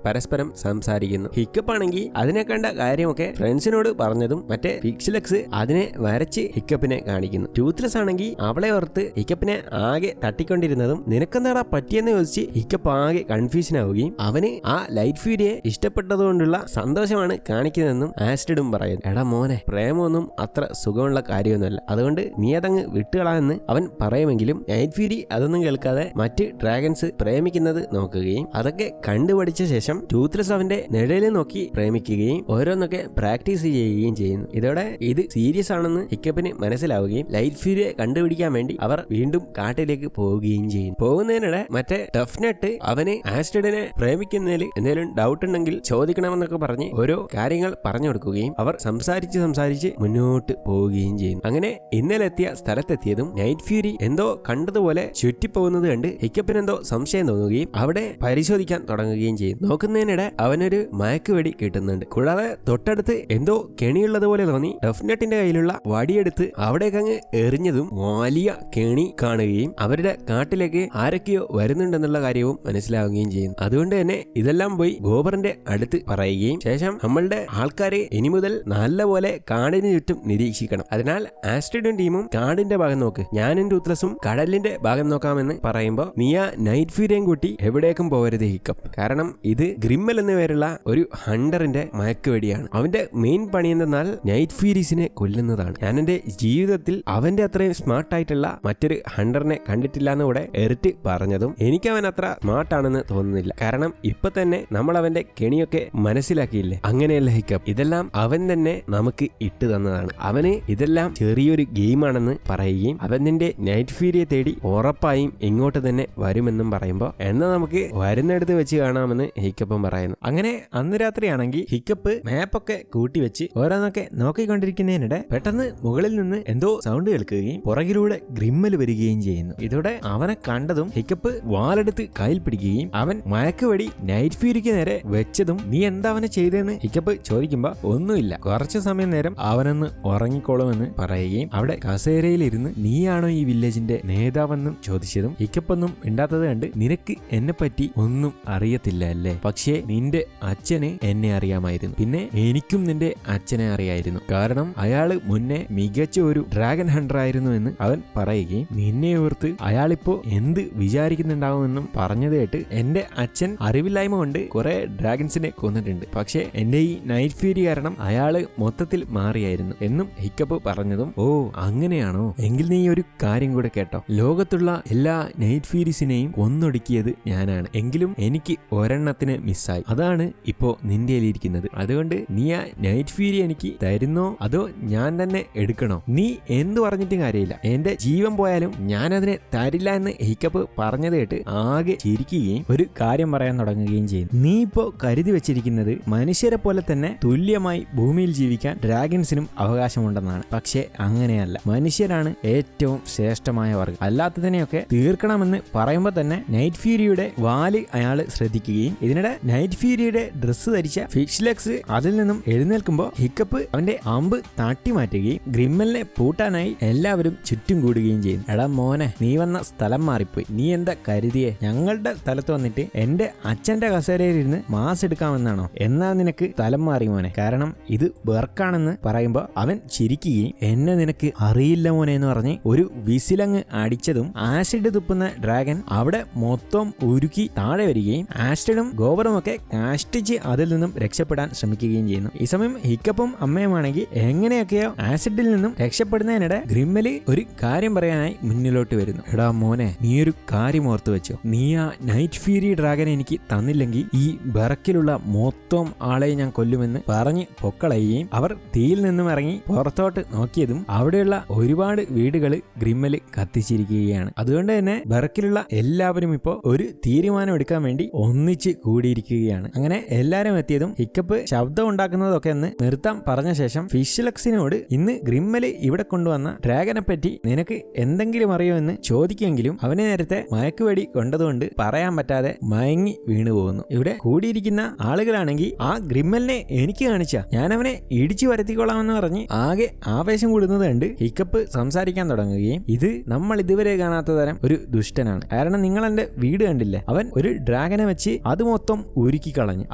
പരസ്പരം സംസാരിക്കുന്നു. ഹിക്കപ്പ് ആണെങ്കിൽ അതിനെ കണ്ട കാര്യമൊക്കെ ഫ്രണ്ട്സിനോട് പറഞ്ഞതും മറ്റേ പിക്സിലെക്സ് അതിനെ വരച്ച് ഹിക്കപ്പിനെ കാണിക്കുന്നു. ടൂത്ത്ലെസ് ആണെങ്കിൽ അവളെ ഓർത്ത് ഹിക്കപ്പിനെ ആകെ തട്ടിക്കൊണ്ടിരുന്നതും നിനക്കെന്താടാ പറ്റിയെന്ന് ചോദിച്ച് ഹിക്കപ്പ് ആകെ കൺഫ്യൂഷൻ ആവുകയും അവന് ആ ലൈറ്റ് ഫ്യൂരിയെ ഇഷ്ടപ്പെട്ടതുകൊണ്ടുള്ള സന്തോഷമാണ് കാണിക്കുന്നതെന്നും ആസ്ട്രിഡും പറയുന്നു. എടാ മോനെ, പ്രേമമൊന്നും അത്ര സുഖമുള്ള കാര്യമൊന്നുമല്ല, അതുകൊണ്ട് നീ അതങ്ങ് വിട്ടുകളാന്ന് അവൻ പറയുമെങ്കിലും നൈറ്റ് ഫ്യൂരി അതൊന്നും കേൾക്കാതെ മറ്റ് ഡ്രാഗൺസ് പ്രേമിക്കുന്നത് നോക്കുകയും അതൊക്കെ കണ്ടുപഠിച്ച ശേഷം ടൂത്ത്ലെസ് അവന്റെ നിഴലിൽ നോക്കി പ്രേമിക്കുകയും ഓരോന്നൊക്കെ പ്രാക്ടീസ് ചെയ്യുകയും ചെയ്യുന്നു. ഇതോടെ ഇത് സീരിയസ് ആണെന്ന് ഹിക്കപ്പിന് മനസ്സിലാവുകയും ലൈറ്റ് ഫ്യൂരിയെ കണ്ടുപിടിക്കാൻ വേണ്ടി അവർ വീണ്ടും കാട്ടിലേക്ക് പോവുകയും ചെയ്യും. പോകുന്നതിനിടെ മറ്റേ ടഫ്നെട്ട് അവന് ആസ്ട്രിഡിനെ പ്രേമിക്കുന്നതിൽ എന്തെങ്കിലും ഡൗട്ട് ഉണ്ടെങ്കിൽ ചോദിക്കണമെന്നൊക്കെ പറഞ്ഞ് ഓരോ കാര്യങ്ങൾ പറഞ്ഞു കൊടുക്കുകയും അവർ സംസാരിച്ച് മുന്നോട്ട് പോവുകയും ചെയ്യുന്നു. അങ്ങനെ ഇന്നലെ എത്തിയ സ്ഥലത്തെത്തിയതും നൈറ്റ് ഫ്യൂരി എന്തോ കണ്ടതുപോലെ ചുറ്റിപ്പോകുന്നത് കണ്ട് ഹിക്കപ്പിന് എന്തോ സംശയം തോന്നുകയും അവിടെ പരിശോധിക്കാൻ തുടങ്ങുകയും ചെയ്യും. നോക്കുന്നതിനിടെ അവനൊരു മയക്കുവെടി കിട്ടുന്നുണ്ട്. കൂടാതെ തൊട്ടടുത്ത് എന്തോ കെണിയുള്ളതുപോലെ തോന്നി ടഫ്നെട്ടിന്റെ കയ്യിലുള്ള വടിയെടുത്ത് അവിടേക്ക് അങ്ങ് എറിഞ്ഞതും വലിയ കെണി കാണുകയും അവരുടെ കാട്ടിലേക്ക് ആരൊക്കെയോ വരുന്നുണ്ടെന്നുള്ള കാര്യവും മനസ്സിലാവുകയും ചെയ്യുന്നു. അതുകൊണ്ട് തന്നെ ഇതെല്ലാം പോയി ഗോബറിന്റെ അടുത്ത് പറയുകയും ശേഷം നമ്മളുടെ ആൾക്കാരെ ഇനി മുതൽ നല്ലപോലെ കാടിന് ചുറ്റും നിരീക്ഷിക്കണം, അതിനാൽ ആസ്ട്രിഡും ടീമും കാടിന്റെ ഭാഗം നോക്ക്, ഞാനും ടൂത്ത്ലെസ്സും കടലിന്റെ ഭാഗം നോക്കാമെന്ന് പറയുമ്പോൾ നീ ആ നൈറ്റ് ഫ്യൂരിയും കൂട്ടി എവിടേക്കും പോകരുത് ഹിക്കപ്പ്, കാരണം ഇത് ഗ്രിമ്മൽ എന്ന പേരുള്ള ഒരു ഹണ്ടറിന്റെ മയക്കുവെടിയാണ്. അവന്റെ മെയിൻ പണി എന്തെന്നാൽ നൈറ്റ് ഫ്യൂരീസിനെ കൊല്ലുന്നതാണ്. ഞാൻ എന്റെ ജീവിതത്തിൽ അവന്റെ അത്രയും സ്മാർട്ട് ആയിട്ടുള്ള മറ്റൊരു ഹണ്ടറിനെ കണ്ടിട്ടില്ല എന്നുകൂടെ എറിറ്റ് പറഞ്ഞതും എനിക്ക് അവൻ അത്ര സ്മാർട്ടാണെന്ന് തോന്നുന്നില്ല, കാരണം ഇപ്പൊ തന്നെ നമ്മൾ അവന്റെ കെണിയൊക്കെ മനസ്സിലാക്കിയില്ലേ. അങ്ങനെയല്ല ഹിക്കപ്പ്, ഇതെല്ലാം അവൻ തന്നെ നമുക്ക് ഇട്ട് തന്നതാണ്, അവന് ഇതെല്ലാം ചെറിയൊരു ഗെയിമാണെന്ന് പറയുകയും അവൻ നിന്റെ നൈറ്റ് ഫ്യൂരിയെ തേടി ഉറപ്പായും ഇങ്ങോട്ട് തന്നെ വരുമെന്നും പറയുമ്പോൾ എന്നാൽ നമുക്ക് വരുന്നിടത്ത് വെച്ച് കാണാമെന്ന് ഹിക്കപ്പും പറയുന്നു. അങ്ങനെ അന്ന് രാത്രിയാണെങ്കിൽ ഹിക്കപ്പ് മാപ്പൊക്കെ കൂട്ടി വെച്ച് ഓരോന്നൊക്കെ നോക്കിക്കൊണ്ടിരിക്കുന്നതിനിടെ പെട്ടെന്ന് മുകളിൽ നിന്ന് എന്തോ സൗണ്ട് കേൾക്കുകയും പുറകിലൂടെ ഗ്രിമ്മൽ വരികയും ചെയ്യുന്നു. ഇതോടെ അവനെ കണ്ടതും ഹിക്കപ്പ് വാലെടുത്ത് കയ്യിൽ പിടിക്കുകയും അവൻ മയക്കുവെടി നൈറ്റ് ഫ്യൂരിക്ക് നേരെ വെച്ചതും നീ എന്താ അവനെ ചെയ്തതെന്ന് ഹിക്കപ്പ് ചോദിക്കുമ്പോ ഒന്നുമില്ല, കുറച്ചു സമയം നേരം അവനൊന്ന് ഉറങ്ങിക്കോളുമെന്ന് പറയുകയും അവിടെ കസേരയിലിരുന്ന് നീയാണോ ഈ വില്ലേജിന്റെ നേതാവെന്നും ചോദിച്ചതും ഹിക്കപ്പൊന്നും ഇണ്ടാത്തത് കണ്ട് നിനക്ക് എന്നെ പറ്റി ഒന്നും അറിയത്തില്ല അല്ലേ, പക്ഷേ നിന്റെ അച്ഛന് എന്നെ അറിയാമായിരുന്നു, പിന്നെ എനിക്കും നിന്റെ അച്ഛനെ അറിയായിരുന്നു, കാരണം അയാള് മുന്നേ മികച്ച ഒരു ഡ്രാഗൺ ഹണ്ടർ ആയിരുന്നു എന്ന് അവൻ പറയുകയും നിന്നെ ഓർത്ത് അയാളിപ്പോ എന്ത് വിചാരിക്കുന്നുണ്ടാവുമെന്നും പറഞ്ഞത് കേട്ട് എന്റെ അച്ഛൻ അറിവില്ലായ്മ കൊണ്ട് കുറെ ഡ്രാഗൺസിനെ കൊന്നിട്ടുണ്ട്, പക്ഷേ എന്റെ ഈ നൈറ്റ് ഫ്യൂരി കാരണം അയാള് മൊത്തത്തിൽ മാറിയായിരുന്നു എന്നും ഹിക്കപ്പ് പറഞ്ഞതും ഓ അങ്ങനെയാണോ, എങ്കിൽ നീ ഒരു കാര്യം കൂടെ കേട്ടോ, ലോകത്തുള്ള എല്ലാ നൈറ്റ് ഫ്യൂരീസിനെയും കൊന്നൊടുക്കിയത് ഞാനാണ്, എങ്കിലും എനിക്ക് ഒരെണ്ണത്തിന് മിസ്സായി, അതാണ് ഇപ്പോ നിന്റെ ഇരിക്കുന്നത്, അതുകൊണ്ട് നീ ആ നൈറ്റ് ഫ്യൂരി എനിക്ക് തരുന്നോ അതോ ഞാൻ തന്നെ എടുക്കണോ, നീ എന്ത് പറഞ്ഞിട്ടും കാര്യമില്ല, എന്റെ ജീവൻ പോയാലും ഞാൻ അതിനെ തരില്ല എന്ന് ഹിക്കപ്പ് പറഞ്ഞത് കേട്ട് ആകെ ചിരിക്കുകയും ഒരു കാര്യം പറയാൻ തുടങ്ങുകയും ചെയ്യും. നീ ഇപ്പോ കരുതി വെച്ചിരിക്കുന്നത് മനുഷ്യരെ പോലെ തന്നെ തുല്യമായി ഭൂമിയിൽ ജീവിക്കാൻ ഡ്രാഗൺസിനും അവകാശമുണ്ടെന്നാണ്, പക്ഷേ അങ്ങനെയല്ല, മനുഷ്യരാണ് ഏറ്റവും ശ്രേഷ്ഠമായ വർഗം, അല്ലാത്തതിനെയൊക്കെ തീർക്കണമെന്ന് പറയുമ്പോൾ തന്നെ നൈറ്റ് ഫ്യൂരിയുടെ വാല് അയാള് ശ്രദ്ധിക്കുകയും ഇതിനിടെ നൈറ്റ് ഫ്യൂരിയുടെ ഡ്രസ്സ് ധരിച്ച പിക്സിലെക്സ് അതിൽ നിന്നും എഴുന്നേൽക്കുമ്പോൾ ഹിക്കപ്പ് അവന്റെ അമ്പ് തട്ടി മാറ്റുകയും ഗ്രിമ്മലിനെ പൂട്ടാനായി എല്ലാവരും ചുറ്റും കൂടുകയും ചെയ്യുന്നു. എടാ മോനെ, നീ വന്ന സ്ഥലം മാറിപ്പോയി, നീ എന്താ കരുതിയേ ഞങ്ങളുടെ സ്ഥലത്ത് വന്നിട്ട് എന്റെ അച്ഛന്റെ കസേരയിലിരുന്ന് മാസ് എടുക്കാമെന്നാണോ, എന്നാ നിനക്ക് സ്ഥലം മാറി മോനെ, കാരണം ഇത് ബെർക്കാണെന്ന് പറയുമ്പോൾ അവൻ ചിരിക്കുകയും എന്നെ നിനക്ക് അറിയില്ല മോനെ എന്ന് പറഞ്ഞ് ഒരു വിസിലങ്ങ് അടിച്ചതും ആസിഡ് തുപ്പുന്ന ഡ്രാഗൺ അവിടെ മൊത്തം ഉരുക്കി താഴെ വരികയും ആസിഡും ഗോബറും ഒക്കെ കാഷ്ടിച്ച് അതിൽ നിന്നും രക്ഷപ്പെടാൻ ശ്രമിക്കുകയും ചെയ്യുന്നു. ഈ സമയം ഹിക്കപ്പും അമ്മയുമാണെങ്കിൽ എങ്ങനെയൊക്കെയോ ആസിഡിൽ നിന്നും രക്ഷപ്പെടുന്നതിനിടെ ഗ്രിമ്മല് ഒരു കാര്യം പറയാനായി മുന്നിലോട്ട് വരുന്നു. എടാ മോനെ, നീ ഒരു കാര്യം ഓർത്തു വെച്ചോ, നീ ആ നൈറ്റ് ഫ്യൂരി ഡ്രാഗൻ എനിക്ക് തന്നില്ലെങ്കിൽ ഈ ബെറക്കിലുള്ള മൊത്തം ആളെ ഞാൻ കൊല്ലുമെന്ന് പറഞ്ഞ് പൊക്കളയുകയും അവർ തീയിൽ നിന്നും ഇറങ്ങി പുറത്തോട്ട് നോക്കിയതും അവിടെയുള്ള ഒരുപാട് വീടുകൾ ഗ്രിമ്മല് കത്തിച്ചിരിക്കുകയാണ്. അതുകൊണ്ട് തന്നെ ബെറക്കിലുള്ള എല്ലാവരും ഇപ്പോൾ ഒരു തീരുമാനം എടുക്കാൻ വേണ്ടി ഒന്നിച്ച് കൂടിയിരിക്കുകയാണ്. അങ്ങനെ എല്ലാരും എത്തിയതും ഹിക്കപ്പ് ശബ്ദം ഉണ്ടാക്കുന്നതൊക്കെ ഒന്ന് നിർത്താൻ പറഞ്ഞ ശേഷം പിക്സിലെക്സിനോട് ഇന്ന് ഗ്രിമ്മല് ഇവിടെ കൊണ്ടുവന്ന ഡ്രാഗനെ പറ്റി നിനക്ക് എന്തെങ്കിലും അറിയോ എന്ന് ചോദിക്കുമെങ്കിലും അവന് നേരത്തെ മയക്കുവെടി കൊണ്ടതുകൊണ്ട് പറയാൻ പറ്റാത്ത പറ്റാതെ മയങ്ങി വീണു പോകുന്നു. ഇവിടെ കൂടിയിരിക്കുന്ന ആളുകളാണെങ്കിൽ ആ ഗ്രിമ്മലിനെ എനിക്ക് കാണിച്ച ഞാൻ അവനെ ഇടിച്ചു വരുത്തിക്കൊള്ളാമെന്ന് പറഞ്ഞ് ആകെ ആവേശം കൂടുന്നത് കണ്ട് ഹിക്കപ്പ് സംസാരിക്കാൻ തുടങ്ങുകയും ഇത് നമ്മൾ ഇതുവരെ കാണാത്ത തരം ഒരു ദുഷ്ടനാണ്. കാരണം നിങ്ങൾ എന്റെ വീട് കണ്ടില്ലേ, അവൻ ഒരു ഡ്രാഗനെ വെച്ച് അത് മൊത്തം ഉരുക്കി കളഞ്ഞു.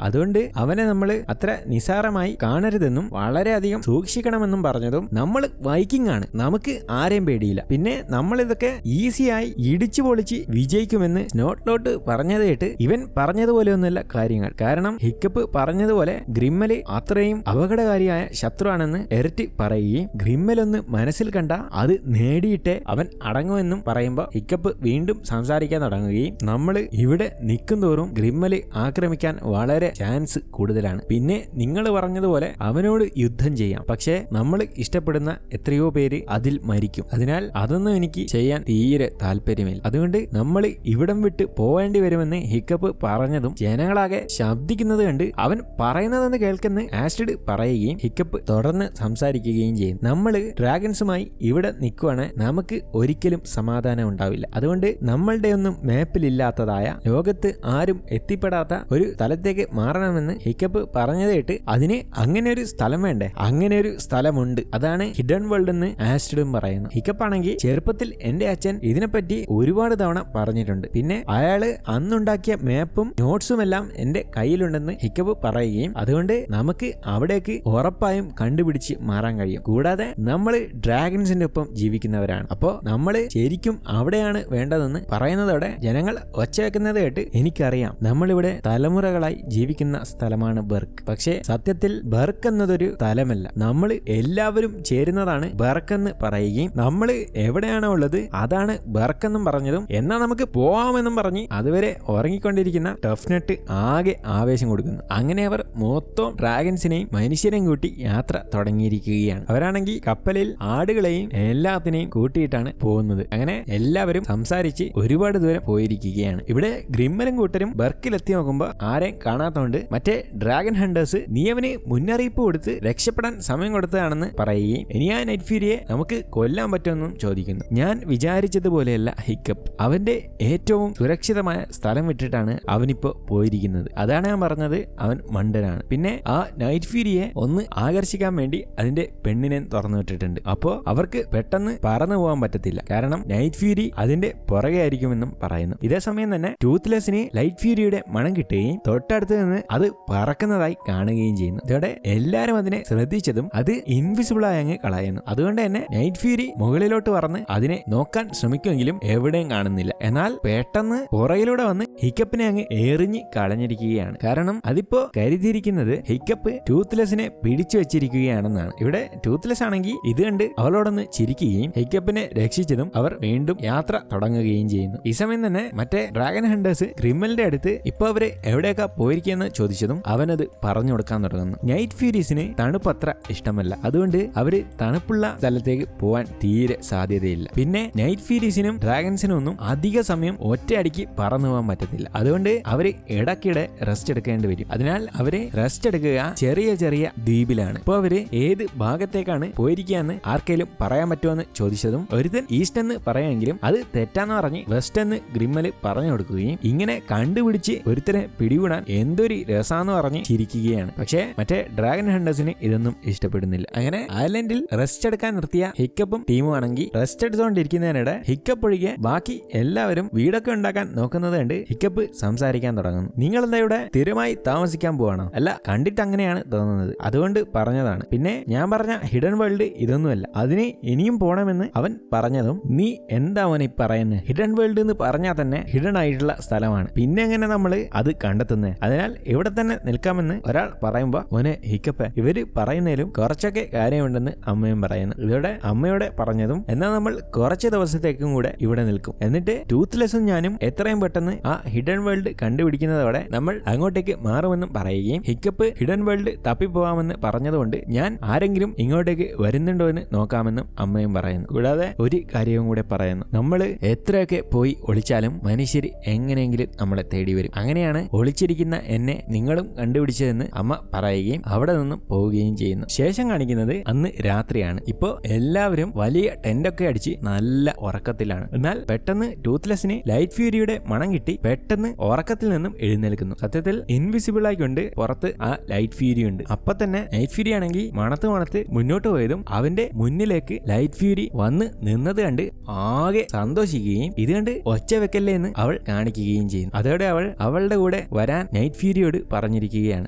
അതുകൊണ്ട് അവനെ നമ്മൾ അത്ര നിസാരമായി കാണരുതെന്നും വളരെയധികം സൂക്ഷിക്കണമെന്നും പറഞ്ഞതും നമ്മൾ വൈക്കിംഗ് ആണ്, നമുക്ക് ആരെയും പേടിയില്ല, പിന്നെ നമ്മൾ ഇതൊക്കെ ഈസിയായി ഇടിച്ചു പൊളിച്ച് വിജയിക്കുമെന്ന് സ്നോട്ട്ലോട്ട് പറഞ്ഞത് കേട്ട് ഇവൻ പറഞ്ഞതുപോലെയൊന്നുമല്ല കാര്യങ്ങൾ. കാരണം ഹിക്കപ്പ് പറഞ്ഞതുപോലെ ഗ്രിമ്മല് അത്രയും അപകടകാരിയായ ശത്രുവാണെന്ന് എറിറ്റ് പറയുകയും ഗ്രിമ്മലൊന്ന് മനസ്സിൽ കണ്ട അത് നേടിയിട്ടേ അവൻ അടങ്ങുമെന്നും പറയുമ്പോൾ ഹിക്കപ്പ് വീണ്ടും സംസാരിക്കാൻ തുടങ്ങുകയും നമ്മൾ ഇവിടെ നിൽക്കുന്തോറും ഗ്രിമ്മല് ആക്രമിക്കാൻ വളരെ ചാൻസ് കൂടുതലാണ്. പിന്നെ നിങ്ങൾ പറഞ്ഞതുപോലെ അവനോട് യുദ്ധം ചെയ്യാം, പക്ഷേ നമ്മൾ ഇഷ്ടപ്പെടുന്ന എത്രയോ പേര് അതിൽ മരിക്കും. അതിനാൽ അതൊന്നും എനിക്ക് ചെയ്യാൻ തീരെ താല്പര്യമില്ല. അതുകൊണ്ട് നമ്മൾ ഇവിടം വിട്ട് പോവേണ്ടി വരുമെന്ന് ഹിക്കപ്പ് പറഞ്ഞതും ജനങ്ങളാകെ ശബ്ദിക്കുന്നത് കണ്ട് അവൻ പറയുന്നതെന്ന് കേൾക്കുന്ന ആസ്ട്രിഡ് പറയുകയും ഹിക്കപ്പ് തുടർന്ന് സംസാരിക്കുകയും ചെയ്യും. നമ്മൾ ഡ്രാഗൺസുമായി ഇവിടെ നിൽക്കുവാണ്, നമുക്ക് ഒരിക്കലും സമാധാനം ഉണ്ടാവില്ല. അതുകൊണ്ട് നമ്മളുടെ ഒന്നും മാപ്പിലില്ലാത്തതായ ലോകത്ത് ആരും എത്തിപ്പെടാത്ത ഒരു സ്ഥലത്തേക്ക് മാറണമെന്ന് ഹിക്കപ്പ് പറഞ്ഞത് കേട്ട് അതിന് അങ്ങനെ ഒരു സ്ഥലം വേണ്ടേ, അങ്ങനെ ഒരു സ്ഥലമുണ്ട്, അതാണ് ഹിഡൻ വേൾഡ് എന്ന് ആസ്ട്രിഡും പറയുന്നു. ഹിക്കപ്പാണെങ്കിൽ ചെറുപ്പത്തിൽ എന്റെ അച്ഛൻ ഇതിനെപ്പറ്റി ഒരുപാട് തവണ പറഞ്ഞിട്ടുണ്ട്, പിന്നെ അയാള് അന്നുണ്ടാക്കിയ മാപ്പും നോട്ട്സും എല്ലാം എന്റെ കയ്യിലുണ്ടെന്ന് ഹിക്കപ്പ് പറയുകയും അതുകൊണ്ട് നമുക്ക് അവിടേക്ക് ഉറപ്പായും കണ്ടുപിടിച്ച് മാറാൻ കഴിയും. കൂടാതെ നമ്മൾ ഡ്രാഗൺസിന്റെ ഒപ്പം ജീവിക്കുന്നവരാണ്, അപ്പോ നമ്മള് ശരിക്കും അവിടെയാണ് വേണ്ടതെന്ന് പറയുന്നതോടെ ജനങ്ങൾ ഒച്ചവെക്കുന്നത് കേട്ട് എനിക്കറിയാം നമ്മളിവിടെ തലമുറകളായി ജീവിക്കുന്ന സ്ഥലമാണ് ബെർക്ക്. പക്ഷേ സത്യത്തിൽ ബെർക്ക് എന്നതൊരു സ്ഥലമല്ല, നമ്മൾ എല്ലാവരും ചേരുന്നതാണ് ബെർക്ക് എന്ന് പറയുകയും നമ്മൾ എവിടെയാണോ ഉള്ളത് അതാണ് ബെർക്ക് എന്നും പറഞ്ഞതും എന്നാ നമുക്ക് പോവാമെന്നും പറഞ്ഞ് അതുവരെ ഉറങ്ങിക്കൊണ്ടിരിക്കുന്ന ടഫ്നെറ്റ് ആകെ ആവേശം കൊടുക്കുന്നു. അങ്ങനെ അവർ മൊത്തം ഡ്രാഗൺസിനെയും മനുഷ്യരെയും കൂട്ടി യാത്ര തുടങ്ങിയിരിക്കുകയാണ്. അവരാണെങ്കിൽ കപ്പലിൽ ആടുകളെയും എല്ലാത്തിനെയും കൂട്ടിയിട്ടാണ് പോകുന്നത്. അങ്ങനെ എല്ലാവരും സംസാരിച്ച് ഒരുപാട് ദൂരം പോയിരിക്കുകയാണ്. ഇവിടെ ഗ്രിമ്മലും കൂട്ടരും ബെർക്കിലെത്തി നോക്കുമ്പോൾ ആരെയും കാണാത്തതുകൊണ്ട് മറ്റേ ഡ്രാഗൺ ഹണ്ടേഴ്സ് നീ അവന് മുന്നറിയിപ്പ് കൊടുത്ത് രക്ഷപ്പെടാൻ സമയം കൊടുത്തതാണെന്ന് പറയുകയും ഇനി ആ നൈറ്റ് ഫ്യൂരിയെ നമുക്ക് കൊല്ലാൻ പറ്റുമെന്നും ചോദിക്കുന്നു. ഞാൻ വിചാരിച്ചതുപോലെയല്ല ഹിക്കപ്പ്, അവന്റെ ഏറ്റവും സുരക്ഷിതമായ സ്ഥലം വിട്ടിട്ടാണ് അവനിപ്പോ പോയിരിക്കുന്നത്. അതാണ് ഞാൻ പറഞ്ഞത്, അവൻ മണ്ടനാണ്. പിന്നെ ആ നൈറ്റ് ഫ്യൂരിയെ ഒന്ന് ആകർഷിക്കാൻ വേണ്ടി അതിന്റെ പെണ്ണിനെ തുറന്നു വിട്ടിട്ടുണ്ട്. അപ്പോ അവർക്ക് പെട്ടെന്ന് പറന്നു പോകാൻ പറ്റത്തില്ല, കാരണം നൈറ്റ് ഫ്യൂരി അതിന്റെ പുറകെ ആയിരിക്കുമെന്നും പറയുന്നു. ഇതേ സമയം തന്നെ ടൂത്ത്ലെസ്സിന് ലൈറ്റ് ഫ്യൂരിയുടെ മണം കിട്ടുകയും തൊട്ടടുത്ത് നിന്ന് അത് പറക്കുന്നതായി കാണുകയും ചെയ്യുന്നു. ഇതോടെ എല്ലാരും അതിനെ ശ്രദ്ധിച്ചതും അത് ഇൻവിസിബിൾ ആയി അങ്ങ് കളയുന്നു. അതുകൊണ്ട് തന്നെ നൈറ്റ് ഫ്യൂരി മുകളിലോട്ട് പറന്ന് അതിനെ നോക്കാൻ ശ്രമിക്കുമെങ്കിലും എവിടെയും കാണുന്നില്ല. എന്നാൽ പെട്ടെന്ന് പുറകിലൂടെ വന്ന് ഹിക്കപ്പിനെ അങ്ങ് എറിഞ്ഞ് കളഞ്ഞിരിക്കുകയാണ്. കാരണം അതിപ്പോ കരുതിയിരിക്കുന്നത് ഹിക്കപ്പ് ടൂത്ത്ലെസ്സിനെ പിടിച്ചു വെച്ചിരിക്കുകയാണെന്നാണ്. ഇവിടെ ടൂത്ത്ലെസ് ആണെങ്കിൽ ഇത് കണ്ട് അവളോടൊന്ന് ചിരിക്കുകയും ഹിക്കപ്പിനെ രക്ഷിച്ചതും അവർ വീണ്ടും യാത്ര തുടങ്ങുകയും ചെയ്യുന്നു. ഈ സമയം തന്നെ മറ്റേ ഡ്രാഗൺ ഹണ്ടേഴ്സ് ഗ്രിമ്മലിന്റെ അടുത്ത് ഇപ്പൊ അവര് എവിടെയൊക്കെ പോയിരിക്കുമെന്ന് ചോദിച്ചതും അവനത് പറഞ്ഞു കൊടുക്കാൻ തുടങ്ങുന്നു. നൈറ്റ് ഫ്യൂരീസിന് തണുപ്പത്ര ഇഷ്ടമല്ല, അതുകൊണ്ട് അവര് തണുപ്പുള്ള സ്ഥലത്തേക്ക് പോവാൻ തീരെ സാധ്യതയില്ല. പിന്നെ നൈറ്റ് ഫ്യൂരീസിനും ഡ്രാഗൺസിനും ഒന്നും അധിക സമയം ഒറ്റയടിക്ക് പറന്നു പോകാൻ പറ്റത്തില്ല. അതുകൊണ്ട് അവര് ഇടയ്ക്കിടെ റെസ്റ്റ് എടുക്കേണ്ടി വരും. അതിനാൽ അവര് റെസ്റ്റ് എടുക്കുക ചെറിയ ചെറിയ ദ്വീപിലാണ്. ഇപ്പൊ അവര് ഏത് ഭാഗത്തേക്കാണ് പോയിരിക്കുകയെന്ന് ആർക്കെങ്കിലും പറയാൻ പറ്റുമെന്ന് ചോദിച്ചതും ഒരുത്തൻ ഈസ്റ്റ് എന്ന് പറയുമെങ്കിലും അത് തെറ്റാന്ന് പറഞ്ഞ് വെസ്റ്റ് എന്ന് ഗ്രിമ്മല് പറഞ്ഞു കൊടുക്കുകയും ഇങ്ങനെ കണ്ടുപിടിച്ച് ഒരുത്തനെ പിടികൂടാൻ എന്തൊരു രസാന്ന് പറഞ്ഞ് ചിരിക്കുകയാണ്. പക്ഷേ മറ്റേ ഡ്രാഗൺ ഹണ്ടേഴ്സിന് ഇതൊന്നും ഇഷ്ടപ്പെടുന്നില്ല. അങ്ങനെ ഐലൻഡിൽ റെസ്റ്റ് എടുക്കാൻ നിർത്തിയ ഹിക്കപ്പും ടീമും ആണെങ്കിൽ റെസ്റ്റ് എടുത്തുകൊണ്ടിരിക്കുന്നതിനിടെ ഹിക്കപ്പ് ഒഴികെ ബാക്കി എല്ലാവരും വീടൊക്കെ ഉണ്ടാക്കാൻ നോക്കുന്നത് കണ്ട് ഹിക്കപ്പ് സംസാരിക്കാൻ തുടങ്ങുന്നു. നിങ്ങൾ എന്താ ഇവിടെ സ്ഥിരമായി താമസിക്കാൻ പോവാണോ? അല്ല, കണ്ടിട്ട് അങ്ങനെയാണ് തോന്നുന്നത്, അതുകൊണ്ട് പറഞ്ഞതാണ്. പിന്നെ ഞാൻ പറഞ്ഞ ഹിഡൻ വേൾഡ് ഇതൊന്നുമല്ല, അതിന് ഇനിയും പോണമെന്ന് അവൻ പറഞ്ഞതും നീ എന്താ അവൻ ഈ പറയുന്നത്? ഹിഡൻ വേൾഡ് എന്ന് പറഞ്ഞാൽ തന്നെ ഹിഡൻ ആയിട്ടുള്ള സ്ഥലമാണ്, പിന്നെ എങ്ങനെ നമ്മൾ അത് കണ്ടെത്തുന്നത്? അതിനാൽ ഇവിടെ തന്നെ നിൽക്കാമെന്ന് ഒരാൾ പറയുമ്പോ മോനെ ഹിക്കപ്പ ഇവര് പറയുന്നതിലും കുറച്ചൊക്കെ കാര്യമുണ്ടെന്ന് അമ്മയും പറയുന്നു. ഇതോടെ അമ്മയോടെ പറഞ്ഞതും എന്നാൽ നമ്മൾ കുറച്ച് ദിവസത്തേക്കും കൂടെ ഇവിടെ നിൽക്കും, എന്നിട്ട് ടൂത്ത്ലെസ്സും ഞാനും എത്രയും പെട്ടെന്ന് ആ ഹിഡൻ വേൾഡ് കണ്ടുപിടിക്കുന്നതോടെ നമ്മൾ അങ്ങോട്ടേക്ക് മാറുമെന്നും പറയുകയും ഹിക്കപ്പ് ഹിഡൻ വേൾഡ് തപ്പിപ്പോവാമെന്ന് പറഞ്ഞതുകൊണ്ട് ഞാൻ ആരെങ്കിലും ഇങ്ങോട്ടേക്ക് വരുന്നുണ്ടോ എന്ന് നോക്കാമെന്നും അമ്മയും പറയുന്നു. കൂടാതെ ഒരു കാര്യവും കൂടെ പറയുന്നു, നമ്മൾ എത്രയൊക്കെ പോയി ഒളിച്ചാലും മനുഷ്യർ എങ്ങനെയെങ്കിലും നമ്മളെ തേടി വരും. അങ്ങനെയാണ് ഒളിച്ചിരിക്കുന്ന എന്നെ നിങ്ങളും കണ്ടുപിടിച്ചതെന്ന് അമ്മ പറയുകയും അവിടെ നിന്നും പോവുകയും ചെയ്യുന്നു. ശേഷം കാണിക്കുന്നത് അന്ന് രാത്രിയാണ്. ഇപ്പോ എല്ലാവരും വലിയ ടെന്റൊക്കെ അടിച്ച് നല്ല ഉറക്കത്തിലാണ്. എന്നാൽ പെട്ടെന്ന് ടൂത്ത്ലെസ്സിന് ലൈറ്റ് ഫ്യൂരിയുടെ മണം കിട്ടി തട്ടി പെട്ടെന്ന് ഉറക്കത്തിൽ നിന്നും എഴുന്നേൽക്കുന്നു. സത്യത്തിൽ ഇൻവിസിബിൾ ആയിക്കൊണ്ട് പുറത്ത് ആ ലൈറ്റ് ഫ്യൂരി ഉണ്ട്. അപ്പൊ തന്നെ നൈറ്റ് ഫ്യൂരി ആണെങ്കിൽ മണത്ത് മുന്നോട്ട് പോയതും അവന്റെ മുന്നിലേക്ക് ലൈറ്റ് ഫ്യൂരി വന്ന് നിന്നത് കണ്ട് ആകെ സന്തോഷിക്കുകയും ഇത് കണ്ട് ഒച്ച വെക്കല്ലേ എന്ന് അവൾ കാണിക്കുകയും ചെയ്യുന്നു. അതോടെ അവൾ അവളുടെ കൂടെ വരാൻ നൈറ്റ് ഫ്യൂരിയോട് പറഞ്ഞിരിക്കുകയാണ്.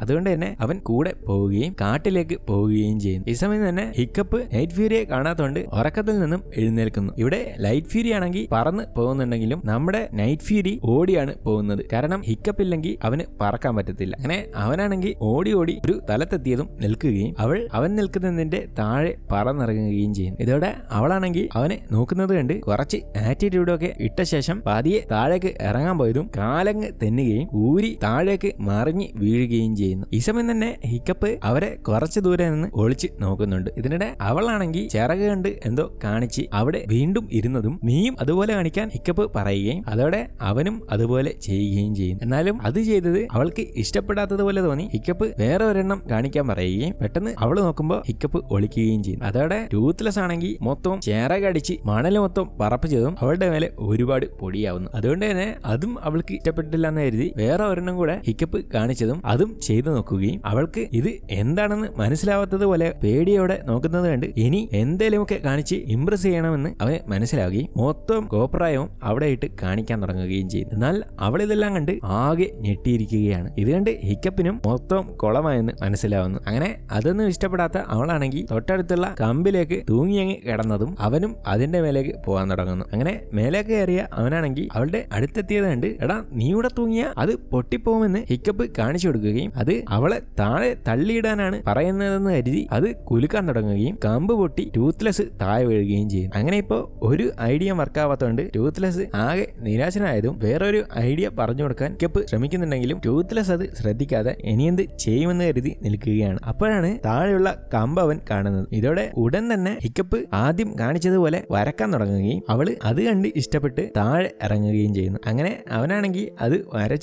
അതുകൊണ്ട് തന്നെ അവൻ കൂടെ പോവുകയും കാട്ടിലേക്ക് പോവുകയും ചെയ്യുന്നു. ഈ സമയം തന്നെ ഹിക്കപ്പ് നൈറ്റ് ഫ്യൂരിയെ കാണാത്തോണ്ട് ഉറക്കത്തിൽ നിന്നും എഴുന്നേൽക്കുന്നു. ഇവിടെ ലൈറ്റ് ഫ്യൂരി ആണെങ്കിൽ പറന്ന് പോകുന്നുണ്ടെങ്കിലും നമ്മുടെ നൈറ്റ് ഫ്യൂരി ഓടിയാണ് പോകുന്നത്. കാരണം ഹിക്കപ്പ് ഇല്ലെങ്കിൽ അവന് പറക്കാൻ പറ്റത്തില്ല. അങ്ങനെ അവനാണെങ്കിൽ ഓടി ഒരു സ്ഥലത്തെത്തിയതും നിൽക്കുകയും അവൻ നിൽക്കുന്നതിന്റെ താഴെ പറന്നിറങ്ങുകയും ചെയ്യുന്നു. ഇതോടെ അവളാണെങ്കിൽ അവനെ നോക്കുന്നത് കണ്ട് കുറച്ച് ആറ്റിറ്റ്യൂഡൊക്കെ ഇട്ട ശേഷം പതിയെ താഴേക്ക് ഇറങ്ങാൻ പോയതും കാലങ്ങ് തെന്നുകയും ഊരി താഴേക്ക് മറിഞ്ഞ് വീഴുകയും ചെയ്യുന്നു. ഈ സമയം തന്നെ ഹിക്കപ്പ് അവരെ കുറച്ച് ദൂരെ നിന്ന് ഒളിച്ച് നോക്കുന്നുണ്ട്. ഇതിനിടെ അവളാണെങ്കിൽ ചിറക് കണ്ട് എന്തോ കാണിച്ച് അവിടെ വീണ്ടും ഇരുന്നതും നീയും അതുപോലെ കാണിക്കാൻ ഹിക്കപ്പ് പറയുകയും അതോടെ അവനും അതുപോലെ ചെയ്യുകയും ചെയ്യുന്നു. എന്നാലും അത് ചെയ്തത് അവൾക്ക് ഇഷ്ടപ്പെടാത്തതുപോലെ തോന്നി ഹിക്കപ്പ് വേറെ ഒരെണ്ണം കാണിക്കാൻ പറയുകയും പെട്ടെന്ന് അവള് നോക്കുമ്പോൾ ഹിക്കപ്പ് ഒളിക്കുകയും ചെയ്യും. അതോടെ ടൂത്ത്ലെസ് ആണെങ്കിൽ മൊത്തം ചേറകടിച്ച് മണല് മൊത്തം പറപ്പിച്ചതും അവളുടെ മേലെ ഒരുപാട് പൊടിയാവുന്നു. അതുകൊണ്ട് തന്നെ അതും അവൾക്ക് ഇഷ്ടപ്പെട്ടില്ല എന്ന് കരുതി വേറെ ഒരെണ്ണം കൂടെ ഹിക്കപ്പ് കാണിച്ചതും അതും ചെയ്തു നോക്കുകയും അവൾക്ക് ഇത് എന്താണെന്ന് മനസ്സിലാവാത്തതുപോലെ പേടിയോടെ നോക്കുന്നത് കണ്ട് ഇനി എന്തേലുമൊക്കെ കാണിച്ച് ഇംപ്രസ് ചെയ്യണമെന്ന് അവന് മനസ്സിലാവുകയും മൊത്തം കോപ്രായവും അവിടെ ഇട്ട് കാണിക്കാൻ തുടങ്ങുകയും ചെയ്തു. എന്നാൽ അവൾ ഇതെല്ലാം കണ്ട് ആകെ ഞെട്ടിയിരിക്കുകയാണ്. ഇത് കണ്ട് ഹിക്കപ്പിനും മൊത്തം കുളമായെന്ന് മനസ്സിലാവുന്നു. അങ്ങനെ അതൊന്നും ഇഷ്ടപ്പെടാത്ത അവളാണെങ്കിൽ തൊട്ടടുത്തുള്ള കമ്പിലേക്ക് തൂങ്ങിയങ്ങ് കിടന്നതും അവനും അതിന്റെ മേലേക്ക് പോകാൻ തുടങ്ങുന്നു. അങ്ങനെ മേലേക്ക് കയറിയ അവനാണെങ്കിൽ അവളുടെ അടുത്തെത്തിയത് കണ്ട് എടാ നീ ഇവിടെ തൂങ്ങിയ അത് പൊട്ടിപ്പോകുമെന്ന് ഹിക്കപ്പ് കാണിച്ചു കൊടുക്കുകയും അത് അവളെ താഴെ തള്ളിയിടാനാണ് പറയുന്നതെന്ന് കരുതി അത് കുലുക്കാൻ തുടങ്ങുകയും കമ്പ് പൊട്ടി ടൂത്ത്ലെസ് താഴെ വീഴുകയും ചെയ്യും. അങ്ങനെ ഇപ്പോ ഒരു ഐഡിയ വർക്കാവാത്തതുകൊണ്ട് ടൂത്ത്ലെസ് ആകെ നിരാശനായതും വേറൊരു ഐഡിയ പറഞ്ഞു കൊടുക്കാൻ ഹിക്കപ്പ് ശ്രമിക്കുന്നുണ്ടെങ്കിലും ടൂത്ത്ലെസ് അത് ശ്രദ്ധിക്കാതെ ഇനിയെന്ത് ചെയ്യുമെന്ന് കരുതി നിൽക്കുകയാണ്. അപ്പോഴാണ് താഴെയുള്ള കമ്പ് അവൻ കാണുന്നത്. ഇതോടെ ഉടൻ തന്നെ ഹിക്കപ്പ് ആദ്യം കാണിച്ചതുപോലെ വരക്കാൻ തുടങ്ങുകയും അവള് അത് കണ്ട് ഇഷ്ടപ്പെട്ട് താഴെ ഇറങ്ങുകയും ചെയ്യുന്നു. അങ്ങനെ അവനാണെങ്കിൽ അത്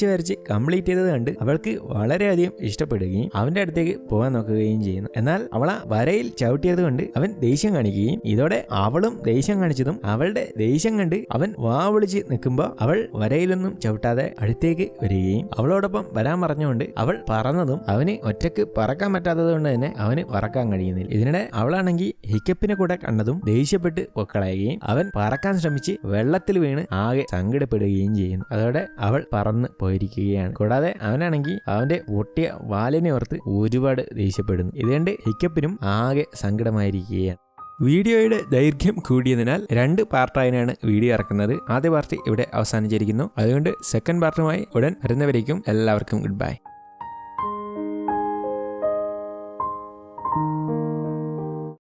വരച്ച് കംപ്ലീറ്റ് ചെയ്തത് കണ്ട് അവൾക്ക് വളരെയധികം ഇഷ്ടപ്പെടുകയും അവന്റെ അടുത്തേക്ക് പോകാൻ നോക്കുകയും ചെയ്യുന്നു. എന്നാൽ അവളെ വരയിൽ ചവിട്ടിയത് കൊണ്ട് അവൻ ദേഷ്യം കാണിക്കുകയും ഇതോടെ അവളും ദേഷ്യം കാണിച്ചതും അവളുടെ ദേഷ്യം കണ്ട് അവൻ വാ വിളിച്ച് നിൽക്കുമ്പോൾ അവൾ വരയിലൊന്നും ചവിട്ടാതെ അടുത്തേക്ക് വരികയും അവളോടൊപ്പം വരാൻ പറഞ്ഞുകൊണ്ട് അവൾ പറന്നതും അവന് ഒറ്റക്ക് പറക്കാൻ പറ്റാത്തത് കൊണ്ട് തന്നെ അവന് പറക്കാൻ കഴിയുന്നില്ല. ഇതിനിടെ അവളാണെങ്കിൽ ഹിക്കപ്പിനെ കൂടെ കണ്ടതും ദേഷ്യപ്പെട്ട് പൊക്കളയുകയും അവൻ പറക്കാൻ ശ്രമിച്ച് വെള്ളത്തിൽ വീണ് ആകെ സങ്കടപ്പെടുകയും ചെയ്യുന്നു. അതോടെ അവൾ പറന്ന് പോയിരിക്കുകയാണ്. കൂടാതെ അവനാണെങ്കിൽ അവന്റെ പൊട്ടിയ വാലിനെ ഓർത്ത് ഒരുപാട് ദേഷ്യപ്പെടുന്നു. ഇതുകൊണ്ട് ഹിക്കപ്പിനും ആകെ സങ്കടമായിരിക്കുകയാണ്. വീഡിയോയുടെ ദൈർഘ്യം കൂടിയതിനാൽ 2 പാർട്ടായാണ് വീഡിയോ ഇറക്കുന്നത്. ആദ്യ പാർട്ട് ഇവിടെ അവസാനിച്ചിരിക്കുന്നു. അതുകൊണ്ട് സെക്കൻഡ് പാർട്ടുമായി ഉടൻ വരുന്നവരേക്കും എല്ലാവർക്കും ഗുഡ് ബൈ.